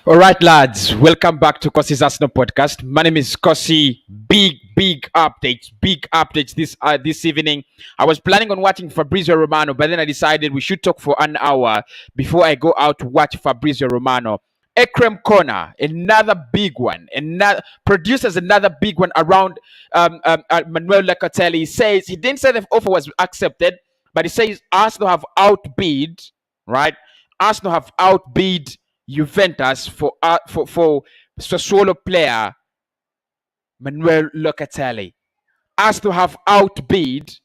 All right, lads, welcome back to Cossy's Arsenal podcast. My name is Cossy. Big updates this evening. I was planning on watching Fabrizio Romano, but then I decided we should talk for an hour before I go out to watch Fabrizio Romano. Ekrem Corner, another big one, another produces another big one around Manuel Locatelli. He says he didn't say the offer was accepted, but he says Arsenal have outbid, right? Arsenal have outbid Juventus for Sassuolo player Manuel Locatelli. Arsenal have outbid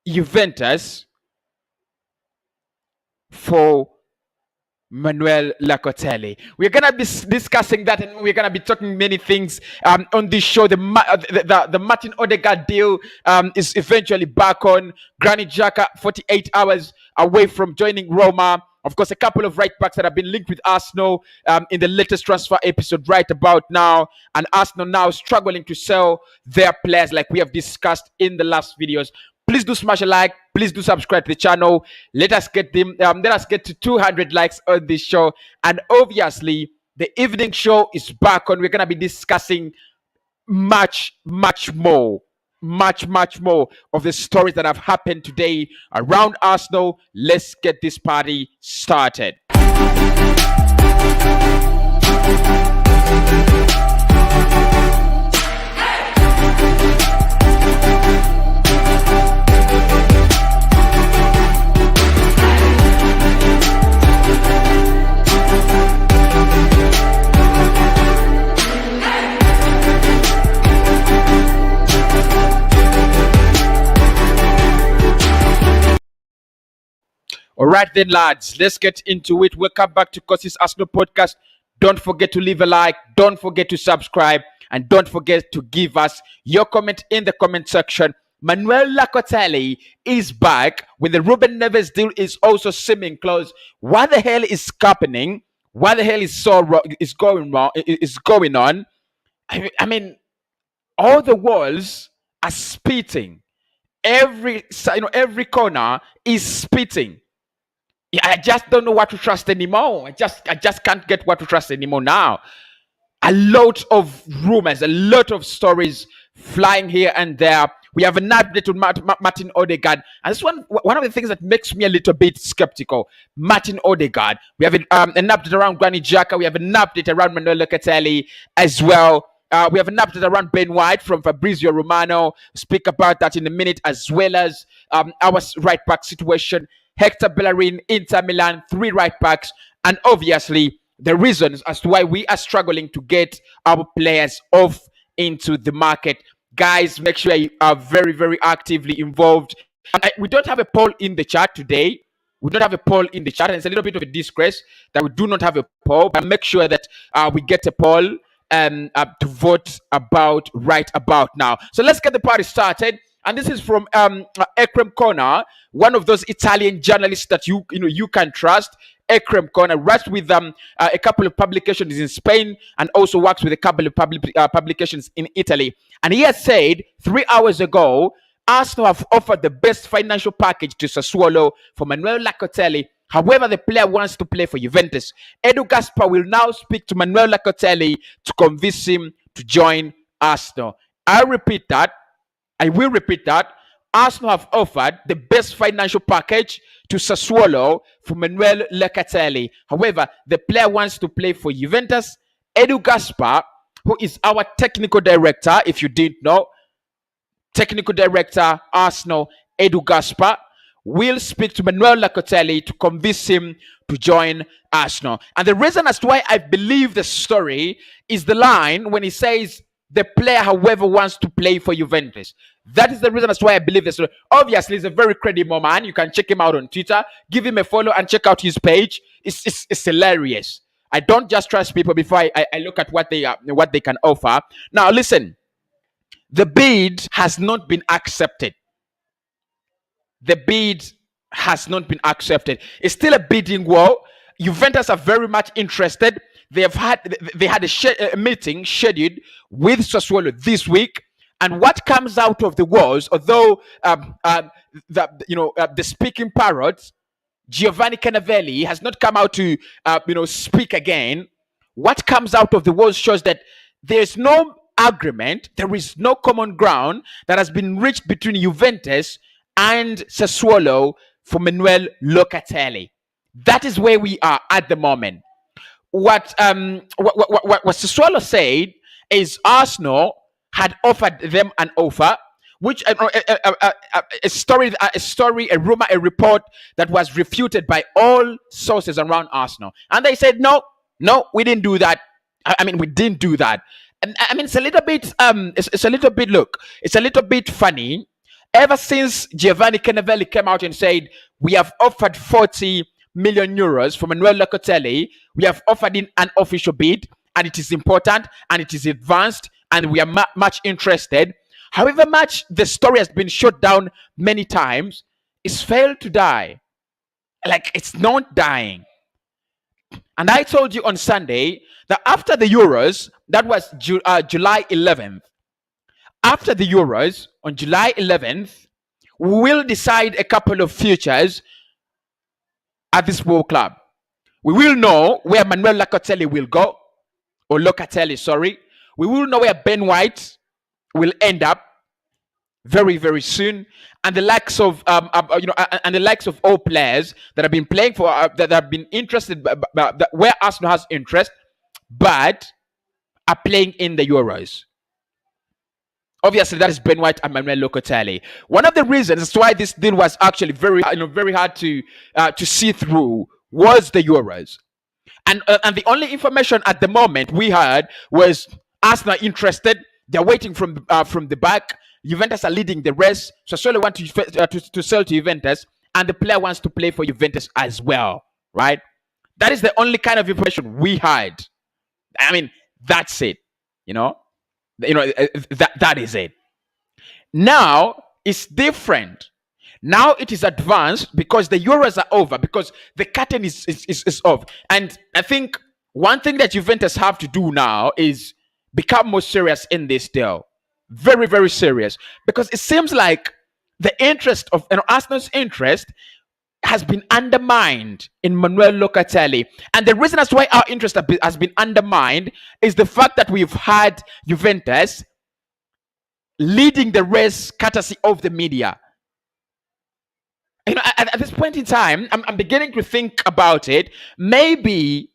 Juventus for Manuel Locatelli. We're gonna be discussing that, and we're gonna be talking many things on this show. The Martin Ødegaard deal is eventually back on. Granit Xhaka 48 hours away from joining Roma. Of course, a couple of right backs that have been linked with Arsenal in the latest transfer episode right about now, and Arsenal now struggling to sell their players like we have discussed in the last videos. Please do smash a like. Please do subscribe to the channel. Let us get to 200 likes on this show. And obviously, the evening show is back on. We're gonna be discussing much more of the stories that have happened today around Arsenal. Let's get this party started. All right then, lads, let's get into it. Welcome back to Cossy's Arsenal podcast. Don't forget to leave a like. Don't forget to subscribe. And don't forget to give us your comment in the comment section. Manuel Locatelli is back when the Ruben Neves deal is also seeming close. What the hell is happening? What the hell is going on? I mean, all the walls are spitting. Every corner is spitting. I just don't know what to trust anymore. I just can't get what to trust anymore now. A lot of rumors, a lot of stories flying here and there. We have an update on Martin Ødegaard, and this one of the things that makes me a little bit skeptical. Martin Ødegaard. We have an update around Granit Xhaka. We have an update around Manuel Locatelli as well. We have an update around Ben White from Fabrizio Romano. Speak about that in a minute, as well as our right back situation. Hector Bellerin, Inter Milan, 3 right backs, and obviously the reasons as to why we are struggling to get our players off into the market. Guys, make sure you are very actively involved. And we don't have a poll in the chat today. We don't have a poll in the chat, and it's a little bit of a disgrace that we do not have a poll, but make sure that we get a poll to vote about right about now. So let's get the party started. And this is from Ekrem Corner, one of those Italian journalists that you can trust. Ekrem Corner writes with a couple of publications in Spain and also works with a couple of publications in Italy. And he has said 3 hours ago, Arsenal have offered the best financial package to Sassuolo for Manuel Locatelli. However, the player wants to play for Juventus. Ødegaard will now speak to Manuel Locatelli to convince him to join Arsenal. I will repeat that. Arsenal have offered the best financial package to Sassuolo for Manuel Locatelli. However, the player wants to play for Juventus. Ødegaard, who is our technical director, if you didn't know, technical director, Arsenal, Ødegaard, will speak to Manuel Locatelli to convince him to join Arsenal. And the reason as to why I believe the story is the line when he says, the player, however, wants to play for Juventus. That is the reason as to why I believe this. Obviously, he's a very credible man. You can check him out on Twitter. Give him a follow and check out his page. It's hilarious. I don't just trust people before I look at what they can offer. Now, listen. The bid has not been accepted. The bid has not been accepted. It's still a bidding war. Juventus are very much interested. They had a meeting scheduled with Sassuolo this week, and what comes out of the walls, although the speaking parrots Giovanni Canavelli has not come out to speak again. What comes out of the world shows that there's no agreement, there is no common ground that has been reached between Juventus and Sassuolo for Manuel Locatelli. That is where we are at the moment. What Sassuolo said is Arsenal had offered them an offer, which a rumor, a report that was refuted by all sources around Arsenal, and they said no, we didn't do that. We didn't do that. And it's a little bit it's a little bit funny. Ever since Giovanni Canavelli came out and said we have offered 40 million euros for Manuel Locatelli, we have offered in an official bid, and it is important and it is advanced, and we are much interested. However much the story has been shut down many times, it's failed to die. Like, it's not dying. And I told you on Sunday that after the Euros, that was July 11th. After the Euros, on July 11th, we will decide a couple of futures at this World Club. We will know where Manuel Locatelli will go, or Locatelli, sorry. We will know where Ben White will end up very, very soon, and the likes of all players that have been playing for that have been interested, where Arsenal has interest, but are playing in the Euros. Obviously, that is Ben White and Manuel Locatelli. One of the reasons why this deal was actually very hard to see through was the Euros, and the only information at the moment we had was Arsenal interested. They're waiting from the back. Juventus are leading the race. Sassuolo want to sell to Juventus, and the player wants to play for Juventus as well, right? That is the only kind of information we had. That's it. That is it. Now it's different. Now it is advanced because the Euros are over, because the curtain is off. And I think one thing that Juventus have to do now is become more serious in this deal. Very, very serious. Because it seems like the interest of Arsenal's interest has been undermined in Manuel Locatelli. And the reason as why our interest has been undermined is the fact that we've had Juventus leading the race courtesy of the media. At this point in time, I'm beginning to think about it. Maybe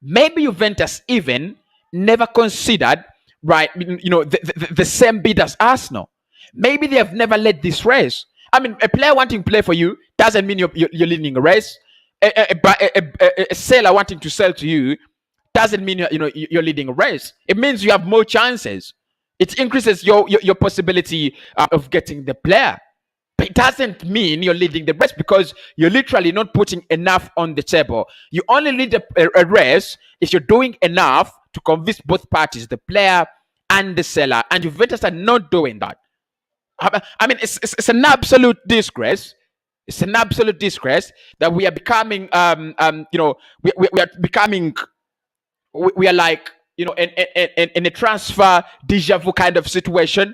Juventus even never considered, the same bid as Arsenal. Maybe they have never led this race. A player wanting to play for you doesn't mean you're leading a race. A seller wanting to sell to you doesn't mean you're leading a race. It means you have more chances. It increases your possibility of getting the player. But it doesn't mean you're leading the race, because you're literally not putting enough on the table. You only lead a race if you're doing enough to convince both parties, the player and the seller. And Juventus are not doing that. It's an absolute disgrace. It's an absolute disgrace that we are becoming, we are like, in a transfer deja vu kind of situation.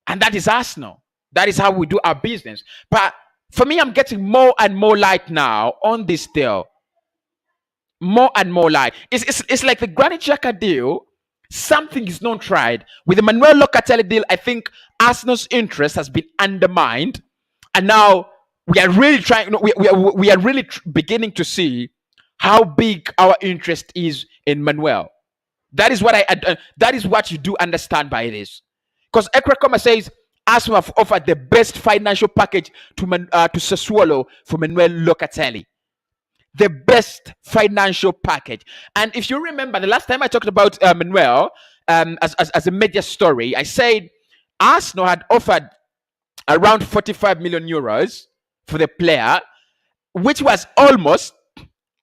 And that is Arsenal. That is how we do our business. But for me, I'm getting more and more light now on this deal. More and more light. It's like the Granit Xhaka deal. Something is not tried. With the Manuel Locatelli deal, I think Arsenal's interest has been undermined. And now we are really trying, we are really beginning to see how big our interest is in Manuel. That is what you do understand by this. Because Ekrakoma says, Arsenal have offered the best financial package to Sassuolo for Manuel Locatelli. The best financial package. And if you remember, the last time I talked about Manuel as a media story, I said Arsenal had offered around 45 million euros for the player, which was almost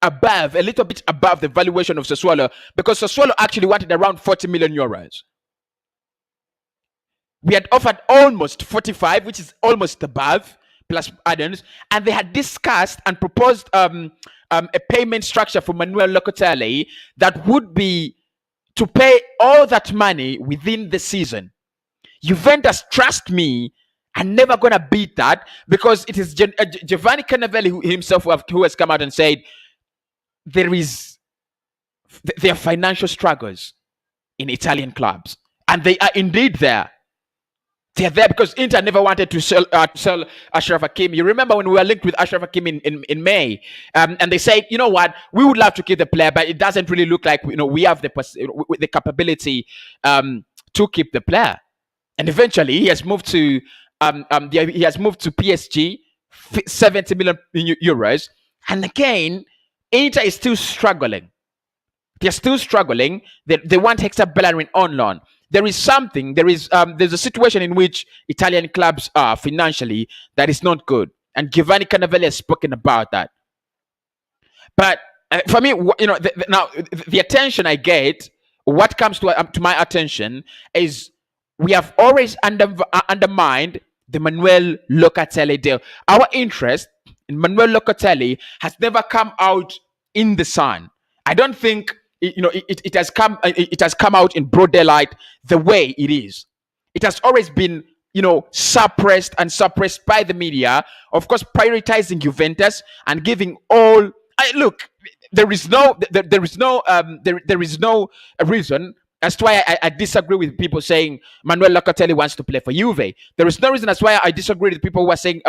a little bit above the valuation of Sassuolo, because Sassuolo actually wanted around 40 million euros. We had offered almost 45, which is almost above, plus add-ons, and they had discussed and proposed a payment structure for Manuel Locatelli that would be to pay all that money within the season. Juventus, trust me, are never going to beat that, because it is Giovanni Cannavelli himself who has come out and said there are financial struggles in Italian clubs, and they are indeed there. They're there because Inter never wanted to sell Achraf Hakimi. You remember when we were linked with Achraf Hakimi in May, and they said, you know what, we would love to keep the player, but it doesn't really look like we have the capability to keep the player. And eventually, he has moved to PSG, 70 million euros, and again, Inter is still struggling. They're still struggling. They want Hector Bellerin on loan. There's a situation in which Italian clubs are financially that is not good, and Giovanni Cannavelli has spoken about that. But for me, now the attention I get, what comes to my attention is we have always undermined the Manuel Locatelli deal. Our interest in Manuel Locatelli has never come out in the sun. I don't think it has come out in broad daylight the way it is. It has always been suppressed by the media, of course, prioritizing Juventus and giving all. Look, there is no reason as to why I disagree with people saying Manuel Locatelli wants to play for Juve. There is no reason as why I disagree with people who are saying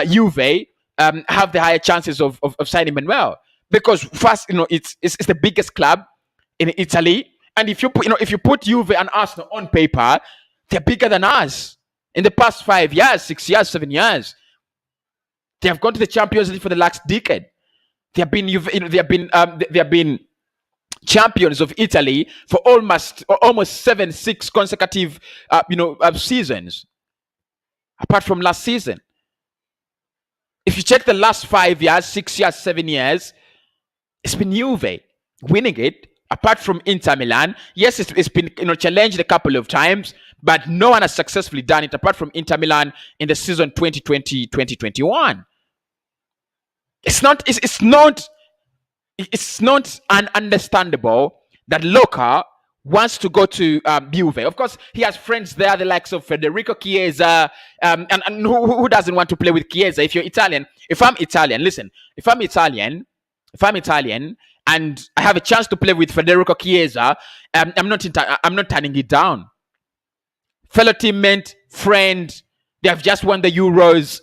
Juve have the higher chances of signing Manuel. Because first, it's the biggest club in Italy, and if you put Juve and Arsenal on paper, they're bigger than us. In the past 5 years, 6 years, 7 years, they have gone to the Champions League for the last decade. They have been champions of Italy for almost 6 consecutive seasons, apart from last season. If you check the last 5 years, 6 years, 7 years, it's been Juve winning it, apart from Inter Milan. Yes, it's been challenged a couple of times, but no one has successfully done it apart from Inter Milan in the season 2020-2021. It's not ununderstandable that Loca wants to go to Juve. Of course, he has friends there, the likes of Federico Chiesa, and who doesn't want to play with Chiesa? If you're Italian, if I'm Italian, and I have a chance to play with Federico Chiesa, I'm not turning it down. Fellow teammate, friend, they have just won the Euros.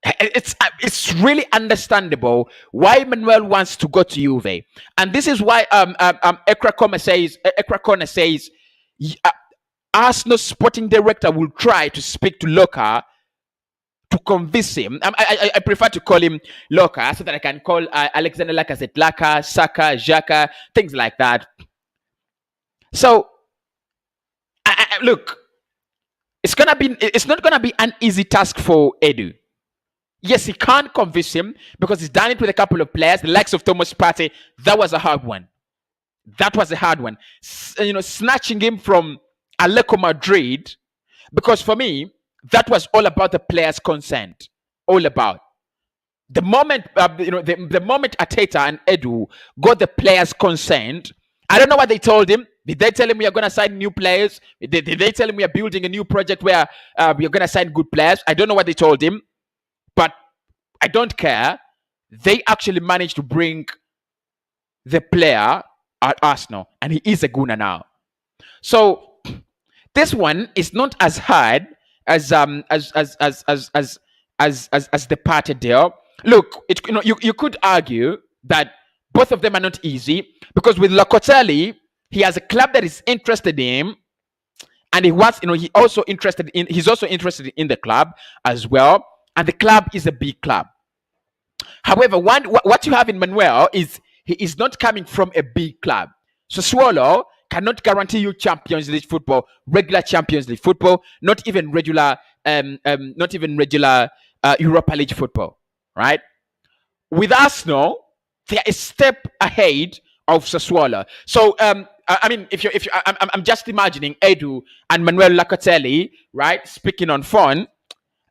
It's really understandable why Manuel wants to go to Juve, and this is why Ekra Corner says Arsenal sporting director will try to speak to Loca to convince him. I prefer to call him Loca so that I can call Alexander Lacazette Laka, Saka, Xhaka, things like that. So, look, it's not gonna be an easy task for Edu. Yes, he can't convince him because he's done it with a couple of players, the likes of Thomas Partey. That was a hard one. Snatching him from Atletico Madrid, because for me, that was all about the players' consent. All about the moment, the moment Arteta and Edu got the players' consent. I don't know what they told him. Did they tell him we are going to sign new players? Did they tell him we are building a new project where we are going to sign good players? I don't know what they told him, but I don't care. They actually managed to bring the player at Arsenal, and he is a Guna now. So this one is not as hard as the Partey deal. Look, you could argue that both of them are not easy, because with Loacatelli, he has a club that is interested in him, and he's also interested in the club as well, and the club is a big club. However, what you have in Manuel is he is not coming from a big club. Sassuolo cannot guarantee you Champions League football, regular Champions League football, not even regular Europa League football, right? With Arsenal, they're a step ahead of Sassuolo. So, I'm just imagining Edu and Manuel Locatelli, right, speaking on phone.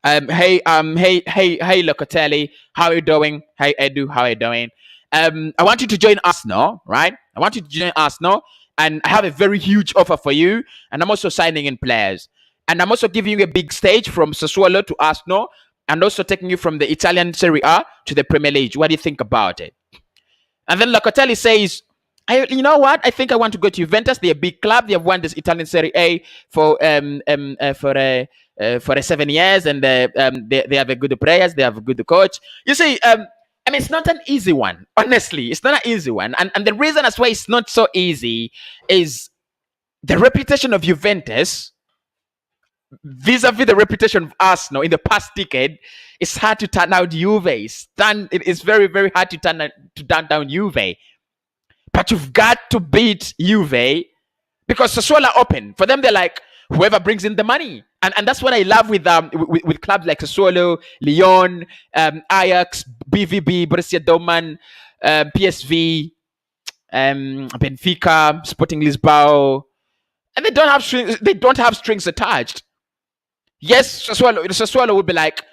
Hey Locatelli, how are you doing? Hey Edu, how are you doing? I want you to join Arsenal, right? I want you to join Arsenal, and I have a very huge offer for you, and I'm also signing in players. And I'm also giving you a big stage from Sassuolo to Arsenal, and also taking you from the Italian Serie A to the Premier League. What do you think about it? And then Locatelli says, you know what? I think I want to go to Juventus. They're a big club. They have won this Italian Serie A for 7 years, and they have a good players. They have a good coach. You see, I mean, it's not an easy one. Honestly, it's not an easy one. And the reason as why it's not so easy is the reputation of Juventus vis-a-vis the reputation of Arsenal in the past decade. It's hard to turn out Juve. It's very, very hard to turn down Juve. But you've got to beat Juve because Sassuolo are open. For them, they're like, whoever brings in the money. And that's what I love with clubs like Sassuolo, Lyon, Ajax, BVB, Borussia Dortmund, PSV, Benfica, Sporting Lisboa. And they don't have strings attached. Yes, Sassuolo would be like,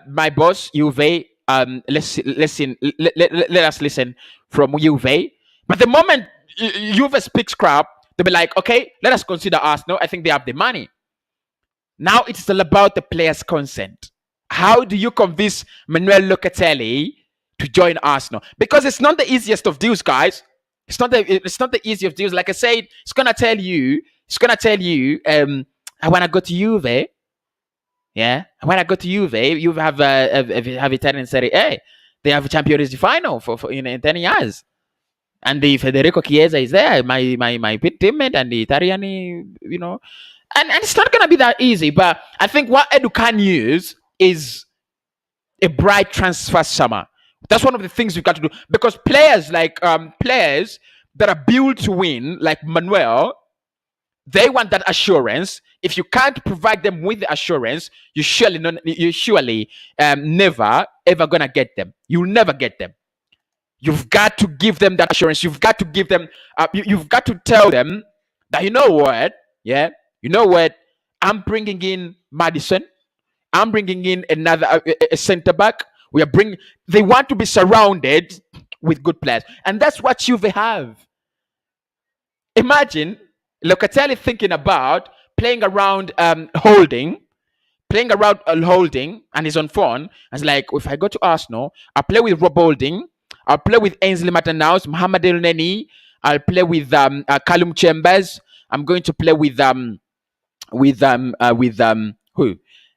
my boss, Juve, let us listen from Juve. But the moment Juve speaks crap, they'll be like, okay, let us consider Arsenal. I think they have the money. Now it's all about the player's consent. How do you convince Manuel Locatelli to join Arsenal? Because it's not the easiest of deals, guys. It's not the easiest of deals. Like I said, it's gonna tell you, I wanna go to Juve. Yeah, when I go to Juve, you have Italian Serie A. They have a Champions League final for in 10 years, and the Federico Chiesa is there, my teammate, and the Italian, and it's not gonna be that easy. But I think what Edu can use is a bright transfer summer. That's one of the things we've got to do, because players that are built to win, like Manuel, they want that assurance. If you can't provide them with the assurance, you surely never ever gonna get them. You'll never get them. You've got to give them that assurance. You've got to give them. You've got to tell them that I'm bringing in Madison. I'm bringing in another a centre back. They want to be surrounded with good players, and that's what Juve have. Imagine Locatelli thinking about playing around holding, and he's on phone. And it's like, if I go to Arsenal, I'll play with Rob Holding, I'll play with Ainsley Maitland-Niles, Mohamed El Neni, I'll play with Callum Chambers. I'm going to play with who?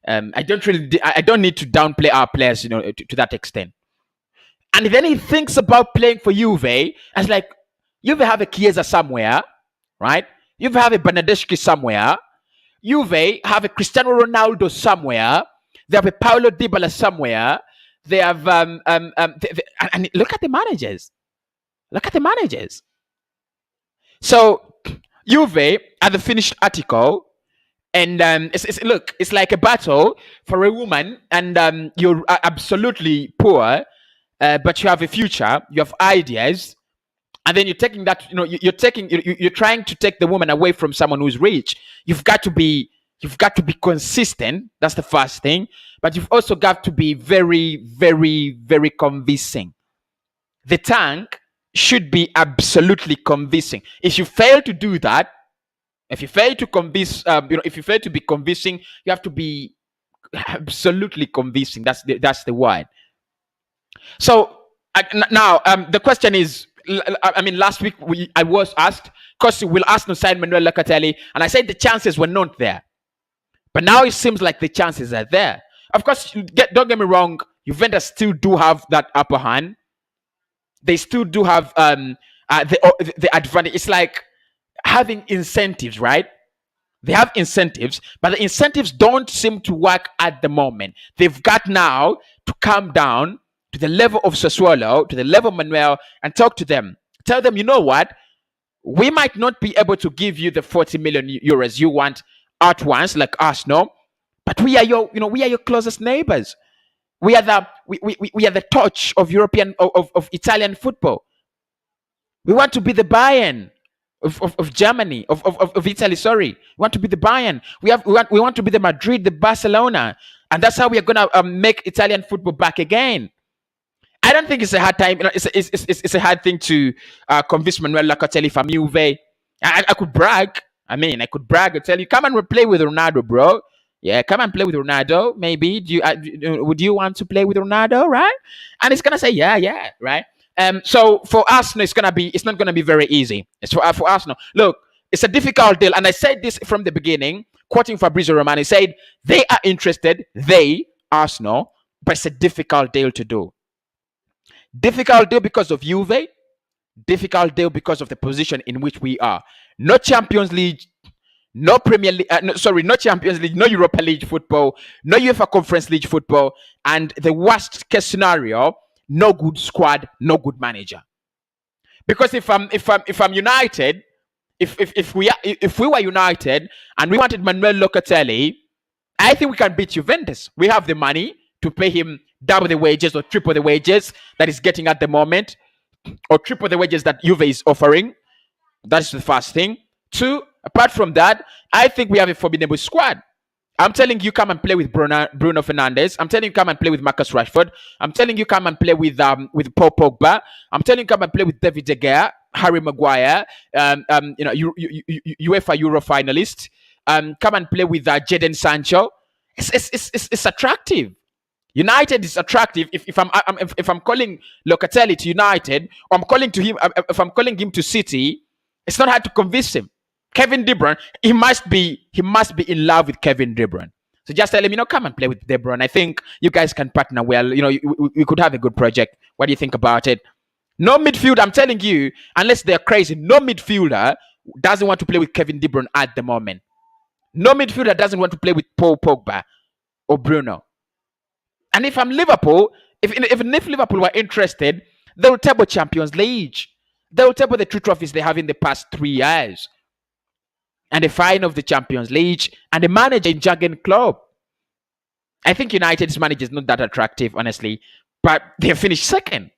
I don't need to downplay our players, to that extent. And then he thinks about playing for Juve, and it's like, Juve have a Chiesa somewhere, right? Juve have a Bernardeschi somewhere. Juve have a Cristiano Ronaldo somewhere. They have a Paulo Dybala somewhere. They have and look at the managers. Look at the managers. So Juve at the finished article, and it's like a battle for a woman, and you're absolutely poor, but you have a future. You have ideas. And then you're taking that, you're trying to take the woman away from someone who's rich. You've got to be consistent. That's the first thing. But you've also got to be very, very, very convincing. The tank should be absolutely convincing. If you fail to do that, if you fail to convince, if you fail to be convincing, you have to be absolutely convincing. That's the word. So now the question is, last week I was asked, Cossy, will Arsenal sign Manuel Locatelli? And I said the chances were not there. But now it seems like the chances are there. Of course, don't get me wrong, Juventus still do have that upper hand. They still do have the advantage. It's like having incentives, right? They have incentives, but the incentives don't seem to work at the moment. They've got now to calm down to the level of Sassuolo, to the level of Manuel, and talk to them. Tell them, you know what? We might not be able to give you the 40 million euros you want at once, like Arsenal, but we are your closest neighbors. We are the touch of of Italian football. We want to be the Bayern of Germany, of Italy. Sorry, we want to be the Bayern. We want to be the Madrid, the Barcelona, and that's how we are gonna make Italian football back again. I don't think it's a hard time. It's a hard thing to convince Manuel Locatelli from Juve. I could brag. I mean, I could brag and tell you, come and play with Ronaldo, bro. Yeah, come and play with Ronaldo. Maybe would you want to play with Ronaldo, right? And it's gonna say, yeah, right. So for Arsenal, it's not gonna be very easy. It's for Arsenal. Look, it's a difficult deal, and I said this from the beginning, quoting Fabrizio Romano. He said they are interested, Arsenal, but it's a difficult deal to do. Difficult deal because of Juve. Difficult deal because of the position in which we are. No Champions League, no Premier League, no Champions League, no Europa League football, no UEFA Conference League football, and the worst case scenario, no good squad, no good manager. Because if I'm United, if we were United and we wanted Manuel Locatelli, I think we can beat Juventus. We have the money to pay him double the wages or triple the wages that he's getting at the moment, or triple the wages that Juve is offering. That's the first thing. 2, apart from that, I think we have a formidable squad. I'm telling you, come and play with Bruno Fernandes. I'm telling you, come and play with Marcus Rashford. I'm telling you, come and play with Paul Pogba. I'm telling you, come and play with David De Gea, Harry Maguire, UEFA Euro finalist. Come and play with Jadon Sancho. It's attractive. United is attractive. If I'm calling Locatelli to United, or I'm calling to him, if I'm calling him to City, it's not hard to convince him. Kevin De Bruyne, he must be in love with Kevin De Bruyne. So just tell him, come and play with De Bruyne. I think you guys can partner well. We could have a good project. What do you think about it? No midfielder, I'm telling you, unless they're crazy, no midfielder doesn't want to play with Kevin De Bruyne at the moment. No midfielder doesn't want to play with Paul Pogba or Bruno. And if I'm Liverpool, if Liverpool were interested, they will table Champions League. They will table the 2 trophies they have in the past 3 years. And the final of the Champions League, and the manager in Jurgen Klopp. I think United's manager is not that attractive, honestly, but they finished second.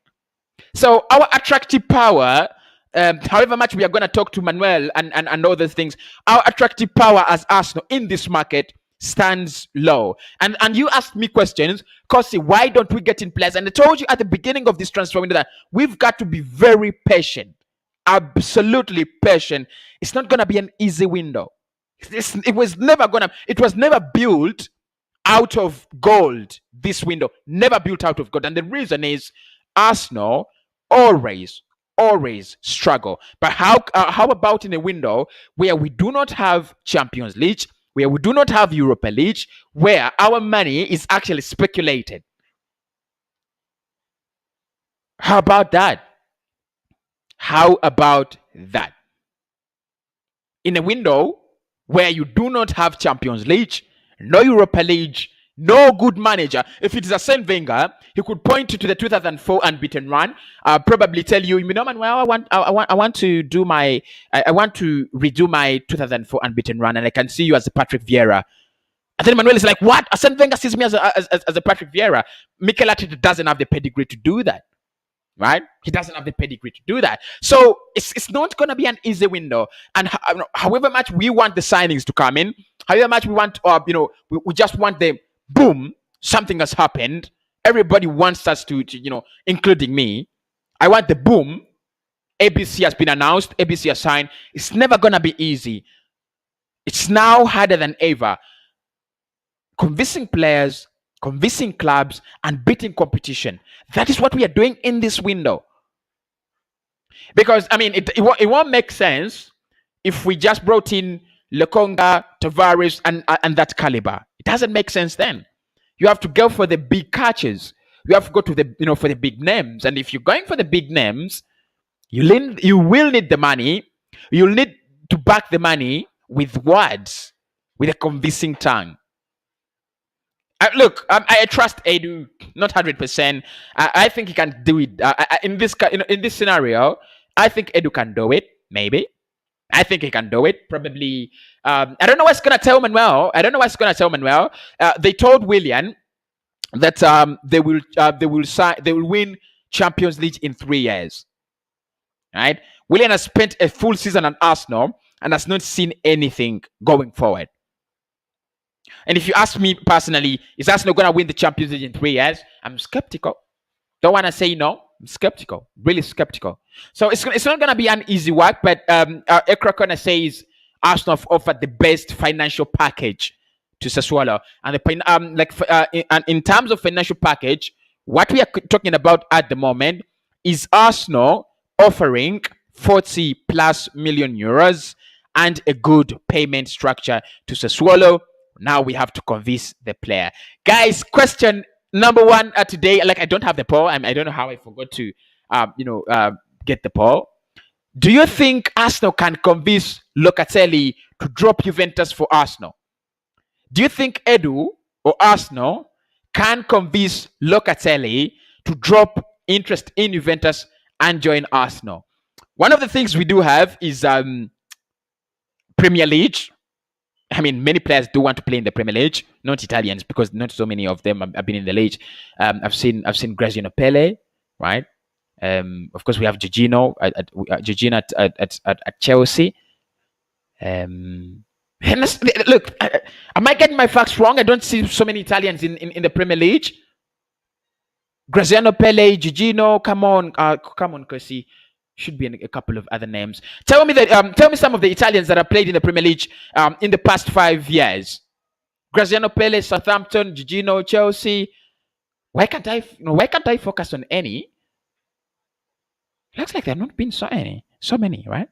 So our attractive power, however much we are going to talk to Manuel and all those things, our attractive power as Arsenal in this market stands low. And you asked me questions, Cossy, why don't we get in players? And I told you at the beginning of this transfer window that we've got to be very patient. Absolutely patient. It's not going to be an easy window. It was never built out of gold, this window. Never built out of gold. And the reason is Arsenal always struggle. But how about in a window where we do not have Champions League, where we do not have Europa League, where our money is actually speculated? How about that? How about that? In a window where you do not have Champions League, no Europa League, no good manager. If it is Arsene Wenger, he could point you to the 2004 unbeaten run. Probably tell you, Manuel, I want to redo my 2004 unbeaten run, and I can see you as a Patrick Vieira. And then Manuel is like, what? Arsene Wenger sees me as a Patrick Vieira. Mikel Arteta doesn't have the pedigree to do that. Right? He doesn't have the pedigree to do that. So it's not going to be an easy window. And however much we want the signings to come in, however much we want, we just want the boom, something has happened. Everybody wants us to including me. I want the boom. ABC has been announced. ABC has signed. It's never going to be easy. It's now harder than ever. Convincing players, convincing clubs, and beating competition. That is what we are doing in this window. Because, it won't make sense if we just brought in Lokonga, Tavares, and that caliber. It doesn't make sense then. You have to go for the big catches. You have to go to for the big names. And if you're going for the big names, you will need the money. You'll need to back the money with words, with a convincing tongue. Look, I trust Edu, not 100%. I think he can do it. In this scenario, I think Edu can do it. Maybe. I think he can do it. Probably. I don't know what's gonna tell Manuel. They told Willian that they will win Champions League in 3 years. Right? Willian has spent a full season at Arsenal and has not seen anything going forward. And if you ask me personally, is Arsenal going to win the Champions League in 3 years? I'm skeptical. Don't want to say no. I'm skeptical. Really skeptical. So it's not going to be an easy work. But Ekrakona says Arsenal have offered the best financial package to Sassuolo. And in terms of financial package, what we are talking about at the moment is Arsenal offering 40 plus million euros and a good payment structure to Sassuolo. Now we have to convince the player. Guys, question number one today. Like, I don't have the poll. I don't know how I forgot to, get the poll. Do you think Arsenal can convince Locatelli to drop Juventus for Arsenal? Do you think Edu or Arsenal can convince Locatelli to drop interest in Juventus and join Arsenal? One of the things we do have is Premier League. I mean, many players do want to play in the Premier League, not Italians, because not so many of them have been in the league. I've seen Loacatelli, right? Of course, we have Jorginho at Chelsea. Look, am I getting my facts wrong? I don't see so many Italians in the Premier League. Graziano Pelle, Jorginho, come on, Cossy. Should be a couple of other names. Tell me some of the Italians that have played in the Premier League in the past 5 years. Graziano Pelle, Southampton, Jorginho, Chelsea. Why can't I focus on any? Looks like there have not been so many, right?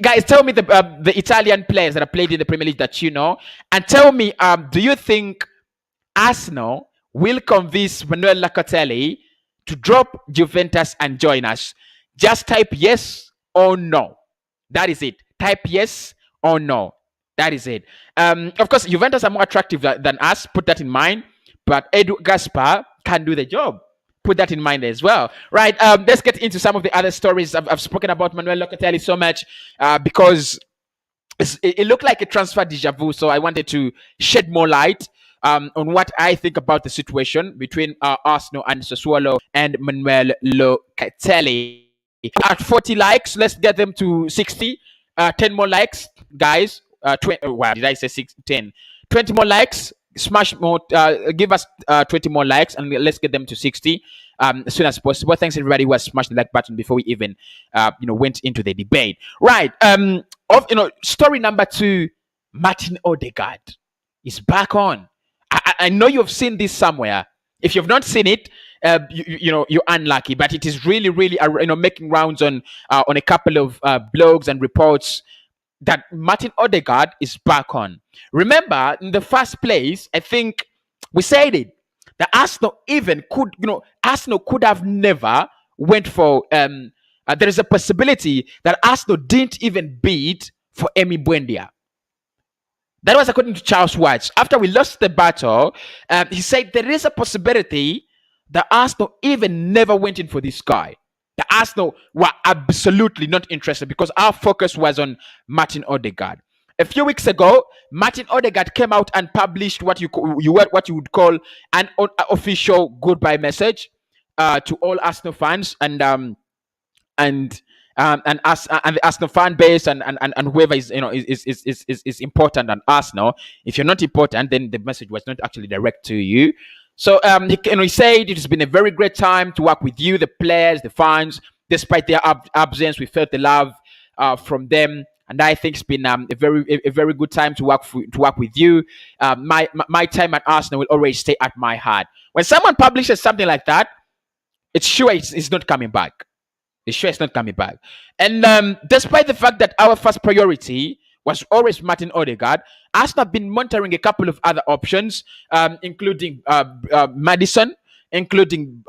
Guys, tell me the Italian players that have played in the Premier League that you know, and tell me, do you think Arsenal will convince Manuel Locatelli to drop Juventus and join us? Just type yes or no. That is it. Type yes or no. That is it. Of course, Juventus are more attractive than us. Put that in mind. But Edu Gaspar can do the job. Put that in mind as well. Right. Let's get into some of the other stories. I've spoken about Manuel Locatelli so much because it looked like a transfer deja vu. So I wanted to shed more light on what I think about the situation between Arsenal and Sassuolo and Manuel Locatelli. At 40 likes, let's get them to 60. 10 more likes, guys. 20. Wow, did I say 10? 20 more likes. Smash more. Give us 20 more likes, and let's get them to 60 as soon as possible. Thanks everybody who has smashed the like button before we even went into the debate. Right. Story number 2. Martin Ødegaard is back on. I know you've seen this somewhere. If you've not seen it, you're unlucky. But it is really, really, making rounds on a couple of blogs and reports that Martin Ødegaard is back on. Remember, in the first place, I think we said it. That Arsenal Arsenal could have never went for. There is a possibility that Arsenal didn't even bid for Emi Buendia. That was according to Charles Watts. After we lost the battle, he said there is a possibility that Arsenal even never went in for this guy. The Arsenal were absolutely not interested because our focus was on Martin Ødegaard. A few weeks ago, Martin Ødegaard came out and published what you would call an official goodbye message to all Arsenal fans and the Arsenal fan base and whoever is important on Arsenal. If you're not important, then the message was not actually direct to you. So he said it has been a very great time to work with you, the players, the fans. Despite their absence, we felt the love from them, and I think it's been a very good time to work with you. My time at Arsenal will always stay at my heart. When someone publishes something like that, it's not coming back. It's sure it's not coming back. And despite the fact that our first priority was always Martin Ødegaard, Arsenal have been monitoring a couple of other options, including Madison, including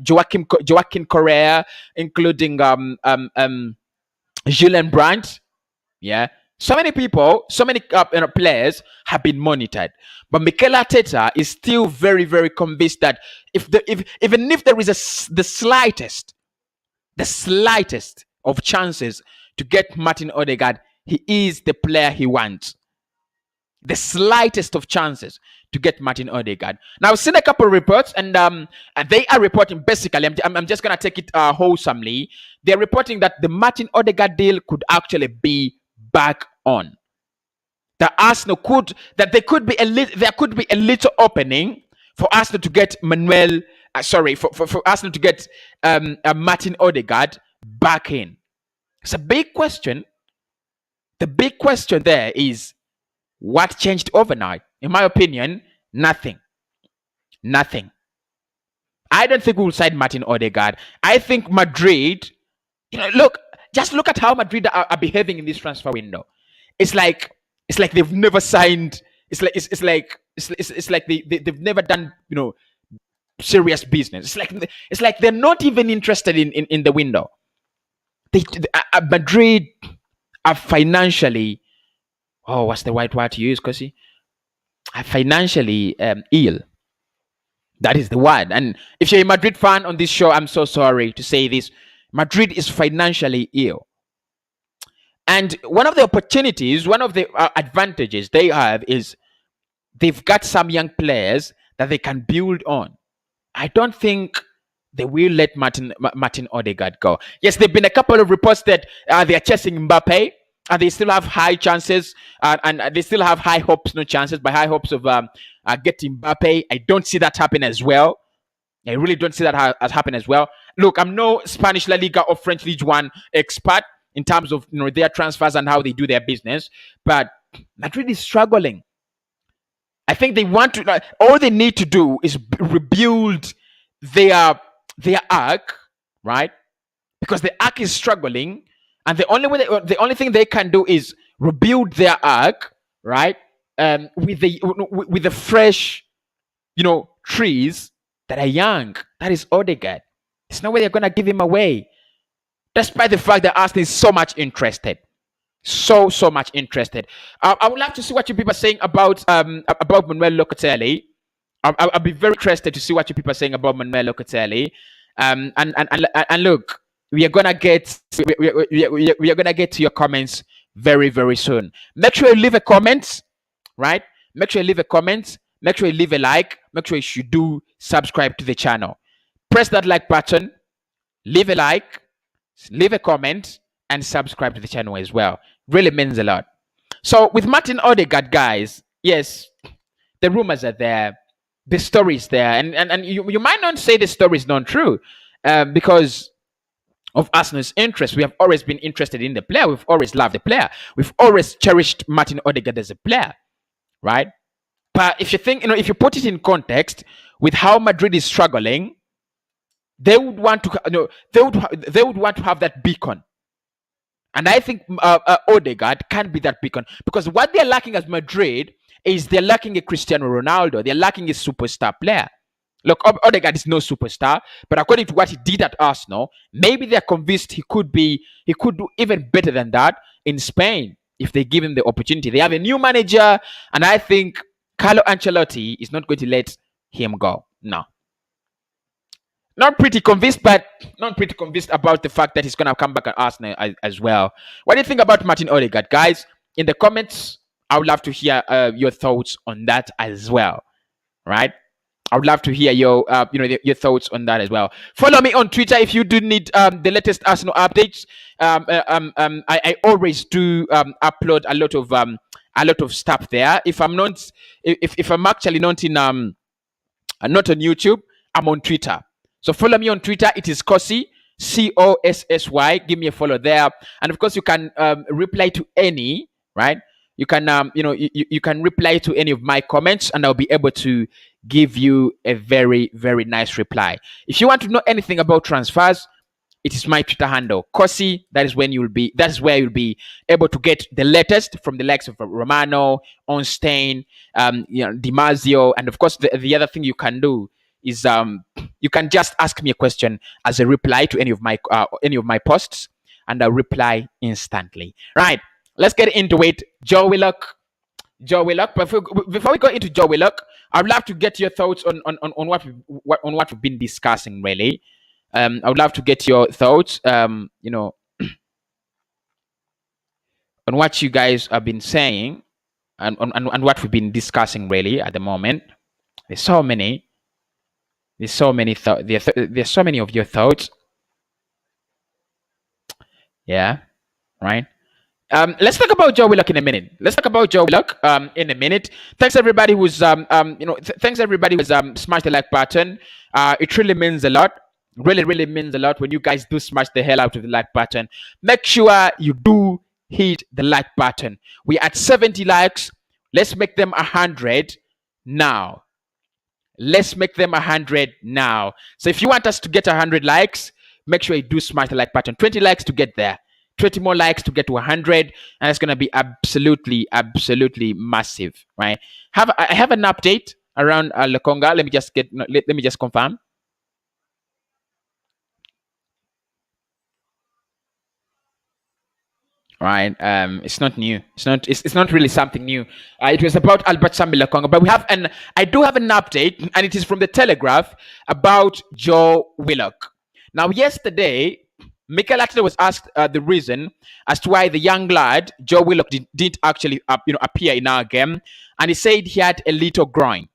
Joaquin Correa, including Julian Brandt. Yeah. So many people, so many players have been monitored. But Mikel Arteta is still very, very convinced that even if there is the slightest of chances to get Martin Ødegaard, he is the player he wants. The slightest of chances to get Martin Ødegaard. Now, I've seen a couple of reports, and they are reporting basically. I'm just gonna take it wholesomely. They're reporting that the Martin Ødegaard deal could actually be back on. That Arsenal there could be a little opening for Arsenal to get for Arsenal to get Martin Ødegaard back in. It's a big question. the big question there is, what changed overnight? In my opinion, nothing. Nothing. I don't think we'll sign Martin Ødegaard. I think Madrid, just look at how Madrid are behaving in this transfer window. It's like they've never signed. It's like they've never done serious business. It's like they're not even interested in the window. Madrid are financially, what's the right word to use, Cossy? Are financially ill. That is the word. And if you're a Madrid fan on this show, I'm so sorry to say this. Madrid is financially ill. And one of the opportunities, one of the advantages they have is they've got some young players that they can build on. I don't think they will let Martin Ødegaard go. Yes, there have been a couple of reports that they are chasing Mbappe, and they still have high chances, and they still have high hopes, no chances, but high hopes of getting Mbappe. I don't see that happen as well. I really don't see that as happen as well. Look, I'm no Spanish La Liga or French League One expert in terms of their transfers and how they do their business, but Madrid is struggling. I think they want to. All they need to do is rebuild their arc, right? Because the arc is struggling, and the only thing they can do is rebuild their arc, right? With the fresh, trees that are young. That is Ødegaard. There's no way they're gonna give him away, despite the fact that Arsenal is so much interested. So much interested. I would love to see what you people are saying about Manuel Locatelli. I'll be very interested to see what you people are saying about Manuel Locatelli. And look, we are gonna get to your comments very, very soon. Make sure you leave a comment, right? Make sure you leave a comment. Make sure you leave a like. Make sure you do subscribe to the channel. Press that like button. Leave a like. Leave a comment. And subscribe to the channel as well. Really means a lot. So with Martin Ødegaard, guys, yes, the rumors are there. The story is there. And you might not say the story is not true because of Arsenal's interest. We have always been interested in the player. We've always loved the player. We've always cherished Martin Ødegaard as a player, right? But if you think, if you put it in context with how Madrid is struggling, they would want to, they would want to have that beacon. And I think Ødegaard can be that beacon, because what they're lacking as Madrid is they're lacking a Cristiano Ronaldo. They're lacking a superstar player. Look, Ødegaard is no superstar, but according to what he did at Arsenal, maybe they're convinced he could do even better than that in Spain if they give him the opportunity. They have a new manager, and I think Carlo Ancelotti is not going to let him go. No. Not pretty convinced about the fact that he's going to come back at Arsenal as well. What do you think about Martin Ødegaard, guys? In the comments, I would love to hear your thoughts on that as well, right? I would love to hear your thoughts on that as well. Follow me on Twitter if you do need the latest Arsenal updates. I always do upload a lot of stuff there. If I'm actually not on YouTube, I'm on Twitter. So follow me on Twitter. It is Cossy, Cossy. Give me a follow there, and of course you can reply to any, right? You can you can reply to any of my comments, and I'll be able to give you a very, very nice reply. If you want to know anything about transfers, it is my Twitter handle, Cossy. That is where you'll be able to get the latest from the likes of Romano, Onstein, Di Marzio, and of course the other thing you can do is you can just ask me a question as a reply to any of my posts, and I'll reply instantly. Right, let's get into it. Joe Willock. Before we go into Joe Willock, I'd love to get your thoughts on what we've been discussing. Really, I would love to get your thoughts. On what you guys have been saying, and what we've been discussing really at the moment. There's so many of your thoughts. Yeah, right. Let's talk about Joe Willock in a minute. Thanks everybody who's thanks everybody who's smashed the like button. It really means a lot. Really means a lot when you guys do smash the hell out of the like button. Make sure you do hit the like button. We're at 70 likes. Let's make them 100 now. Let's make them 100 now. So if you want us to get 100 likes, make sure you do smash the like button. 20 likes to get there. 20 more likes to get to 100, and it's going to be absolutely massive, right? I have an update around Lokonga. Let me just confirm. Right, it's not new. It's not really something new. It was about Albert Sambi Lokonga, but I do have an update, and it is from the Telegraph about Joe Willock. Now, yesterday, Mikel Arteta was asked the reason as to why the young lad Joe Willock didn't actually appear in our game, and he said he had a little groin.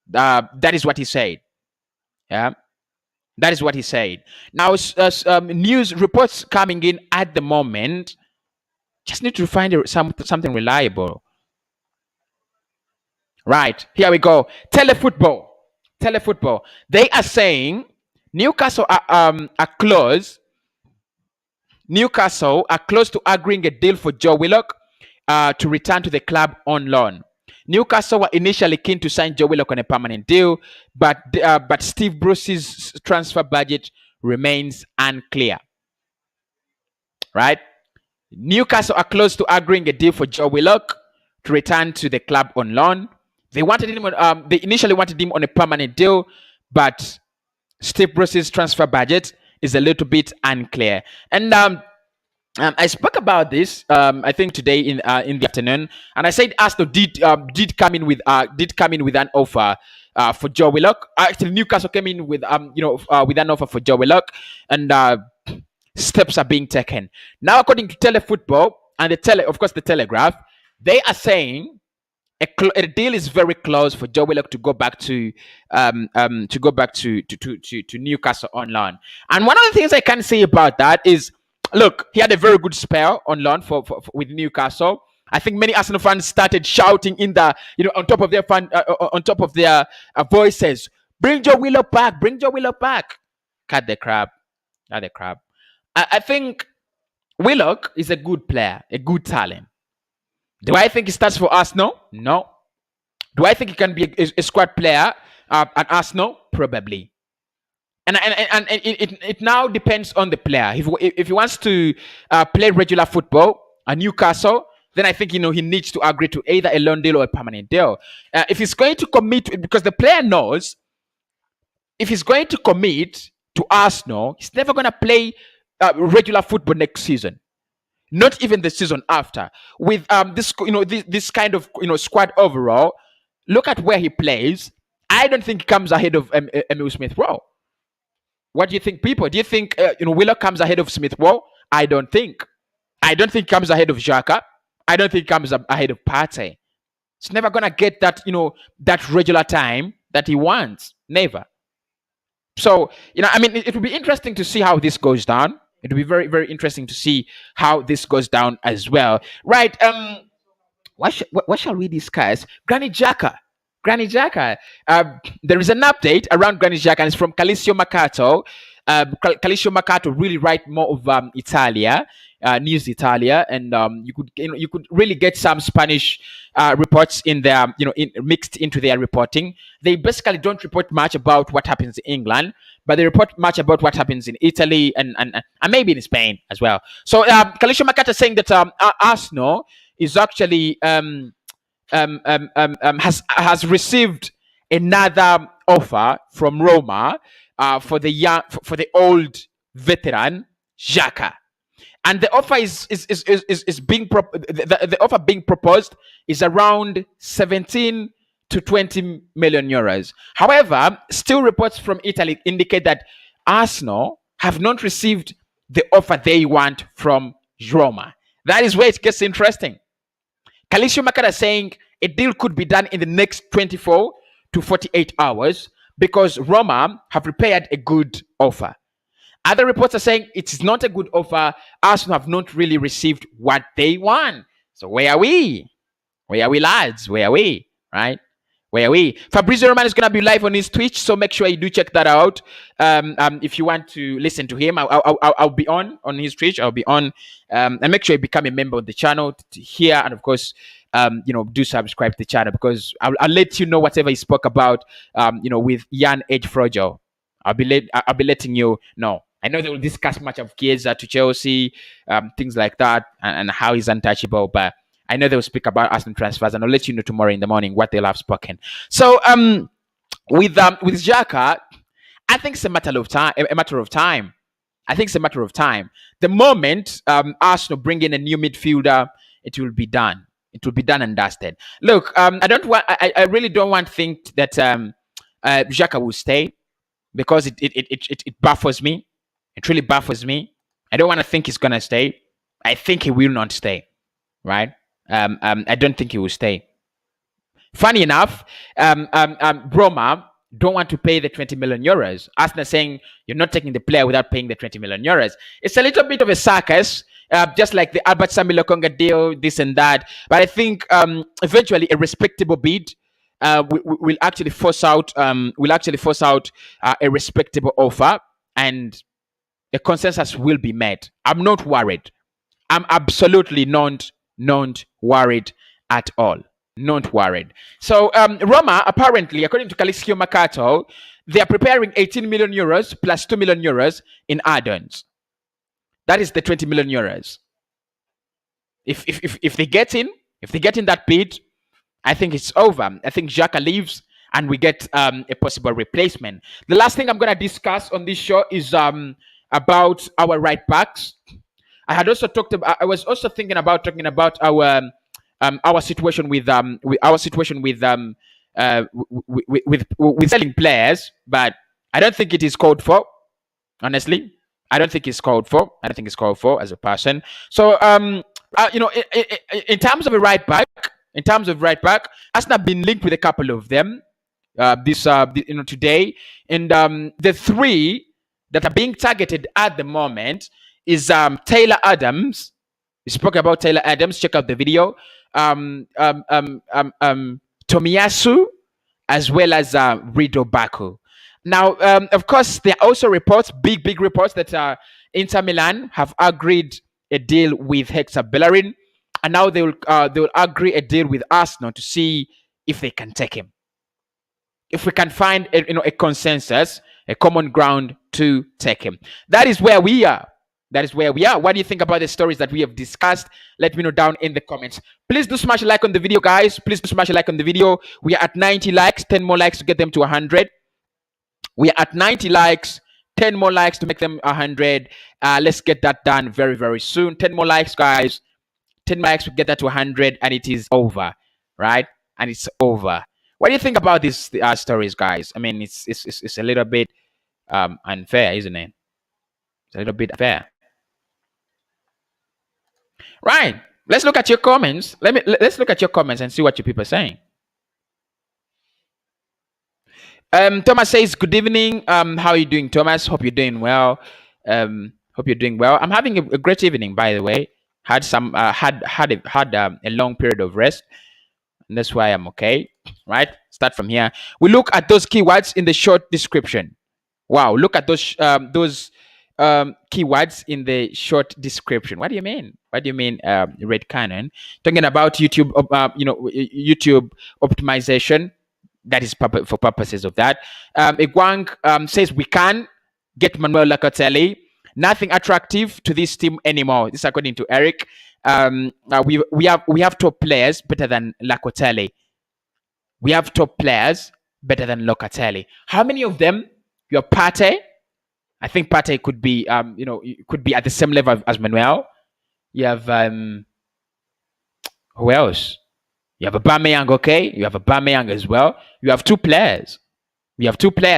That is what he said. Yeah, that is what he said. Now, news reports coming in at the moment. Just need to find something reliable. Right, here we go. Telefootball. They are saying Newcastle are close. Newcastle are close to agreeing a deal for Joe Willock to return to the club on loan. Newcastle were initially keen to sign Joe Willock on a permanent deal, but Steve Bruce's transfer budget remains unclear. Right? Newcastle are close to agreeing a deal for Joe Willock to return to the club on loan. They initially wanted him on a permanent deal, but Steve Bruce's transfer budget is a little bit unclear. And I spoke about this I think today in the afternoon, and I said Arsenal did come in with an offer for Joe Willock. Actually, Newcastle came in with with an offer for Joe Willock, and steps are being taken now, according to Telefootball and the Telegraph. They are saying a deal is very close for Joe Willock to go back to Newcastle on loan. And one of the things I can say about that is, look, he had a very good spell on loan with Newcastle. I think many Arsenal fans started shouting in the on top of their voices, "Bring Joe Willock back! Bring Joe Willock back!" Cut the crap. I think Willock is a good player, a good talent. Do I think he starts for Arsenal? No. Do I think he can be a squad player at Arsenal? Probably. And it now depends on the player. If he wants to play regular football at Newcastle, then I think he needs to agree to either a loan deal or a permanent deal. If he's going to commit, because the player knows, if he's going to commit to Arsenal, he's never going to play regular football next season. Not even the season after. With this kind of squad overall, look at where he plays. I don't think he comes ahead of Emil Smith-Rowe. What do you think, people? Do you think Willock comes ahead of Smith-Rowe? I don't think. I don't think he comes ahead of Xhaka. I don't think he comes ahead of Partey. He's never gonna get that that regular time that he wants. Never. So it will be interesting to see how this goes down. It will be very, very interesting to see how this goes down as well. Right. What shall we discuss? Granit Xhaka. There is an update around Granit Xhaka, and it's from Calcio Mercato. Calcio Mercato really write more of Italia, News Italia, and you could really get some Spanish reports in there, mixed into their reporting. They basically don't report much about what happens in England, but they report much about what happens in Italy and maybe in Spain as well. So Calcio Mercato is saying that Arsenal is actually has received another offer from Roma for the old veteran Xhaka, and the offer the offer being proposed is around 17 to 20 million euros. However, still reports from Italy indicate that Arsenal have not received the offer they want from Roma. That is where it gets interesting. Calcio Mercato is saying a deal could be done in the next 24 to 48 hours because Roma have prepared a good offer. Other reports are saying it's not a good offer. Arsenal have not really received what they want. So where are we? Where are we, lads? Where are we? Right? Where are we? Fabrizio Romano is going to be live on his Twitch, so make sure you do check that out. If you want to listen to him, I'll be on his Twitch. I'll be on, and make sure you become a member of the channel to hear, and of course, do subscribe to the channel, because I'll let you know whatever he spoke about, with Jan Edfrojo. I'll be letting you know. I know they will discuss much of Chiesa to Chelsea, things like that, and how he's untouchable, but I know they'll speak about Arsenal transfers, and I'll let you know tomorrow in the morning what they'll have spoken. So with Xhaka, I think it's a matter of time. I think it's a matter of time. The moment Arsenal bring in a new midfielder, it will be done. It will be done and dusted. Look, I really don't want to think that Xhaka will stay, because it baffles me. It really baffles me. I don't want to think he's gonna stay. I think he will not stay. Right? I don't think he will stay. Funny enough, Roma don't want to pay the 20 million euros. Arsenal saying you're not taking the player without paying the 20 million euros. It's a little bit of a circus, just like the Albert Samuel Lokonga deal, this and that. But I think eventually a respectable bid will actually force out a respectable offer, and a consensus will be met. I'm not worried. I'm absolutely not worried at all. Not worried. So Roma, apparently, according to Calixio Mercato, they are preparing 18 million euros plus 2 million euros in add-ons. That is the 20 million euros. If they get in that bid, I think it's over. I think Xhaka leaves and we get a possible replacement. The last thing I'm going to discuss on this show is about our right backs. I was also thinking about talking about our situation with selling players, but I don't think it is called for. Honestly, I don't think it's called for. I don't think it's called for as a person. So in terms of a right back, Arsenal have been linked with a couple of them today, and the three that are being targeted at the moment is Taylor Adams. We spoke about Taylor Adams. Check out the video. Tomiyasu, as well as Rido Baku. Now, of course, there are also reports, big reports, that Inter Milan have agreed a deal with Hector Bellerin, and now they will agree a deal with Arsenal to see if they can take him. If we can find a consensus, a common ground to take him. That is where we are. What do you think about the stories that we have discussed? Let me know down in the comments. Please do smash a like on the video, guys. Please do smash a like on the video. We are at 90 likes, 10 more likes to get them to 100. We are at 90 likes, 10 more likes to make them 100. Let's get that done very, very soon. 10 more likes, guys. 10 more likes to get that to 100, and it is over, right? And it's over. What do you think about these stories, guys? I mean, it's a little bit unfair, isn't it? It's a little bit unfair. Right. Let's look at your comments. Let's look at your comments and see what you people are saying. Thomas says, "Good evening. How are you doing, Thomas? Hope you're doing well. Hope you're doing well. I'm having a great evening, by the way. Had a long period of rest, and that's why I'm okay. Right. Start from here. We look at those keywords in the short description. Wow. Look at those keywords in the short description. What do you mean? Red Cannon talking about YouTube. YouTube optimization. That is for purposes of that. Igwang says we can get Manuel Locatelli. Nothing attractive to this team anymore. This is according to Eric. We have top players better than Locatelli. We have top players better than Locatelli. How many of them? You have Partey. I think Partey could be could be at the same level as Manuel. You have who else? You have Aubameyang, okay? You have Aubameyang as well. You have two players.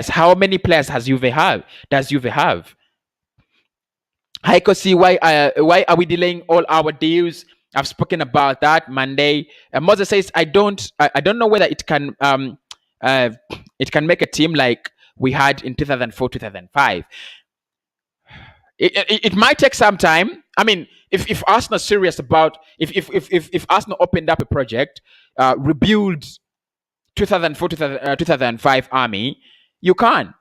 How many players does Juve have? Hi, Cossy. Why are we delaying all our deals? I've spoken about that Monday. Moses says, I don't know whether it can make a team like we had in 2004, 2005. It might take some time. I mean, if Arsenal is serious about if Arsenal opened up a project, rebuild 2004, 2005 army, you can.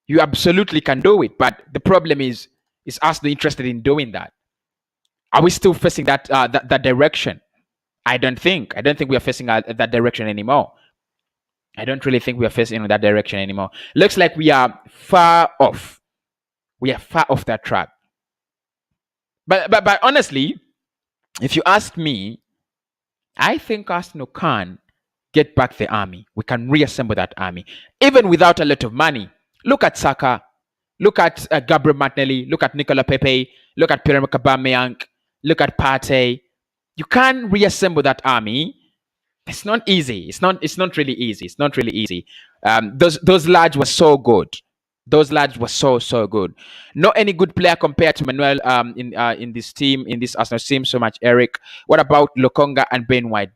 You absolutely can do it. But the problem is Arsenal interested in doing that? Are we still facing that that direction? I don't think we are facing that direction anymore. I don't really think we are facing that direction anymore. Looks like we are far off. We are far off that track. But honestly, if you ask me, I think Arsenal can get back the army. We can reassemble that army, even without a lot of money. Look at Saka. Look at Gabriel Martinelli. Look at Nicola Pepe. Look at Pierre-Emerick Aubameyang. Look at Partey. You can reassemble that army. It's not easy. It's not really easy. It's not really easy. Those lads were so good. Those lads were so good. Not any good player compared to Manuel in this team, in this Arsenal team so much, Eric. What about Lokonga and Ben White?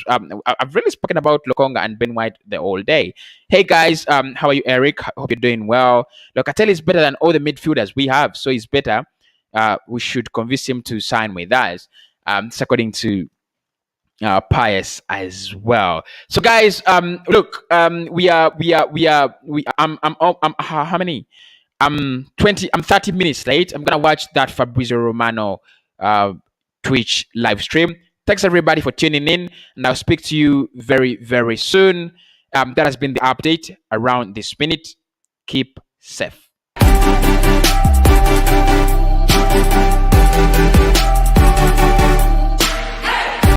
I've really spoken about Lokonga and Ben White the whole day. Hey guys, how are you, Eric? Hope you're doing well. Locatelli is better than all the midfielders we have, so he's better. We should convince him to sign with us. According to Pious as well. So guys, look, we are I'm how many? I'm 30 minutes late. I'm gonna watch that Fabrizio Romano Twitch live stream. Thanks everybody for tuning in, and I'll speak to you very soon. That has been the update around this minute. Keep safe.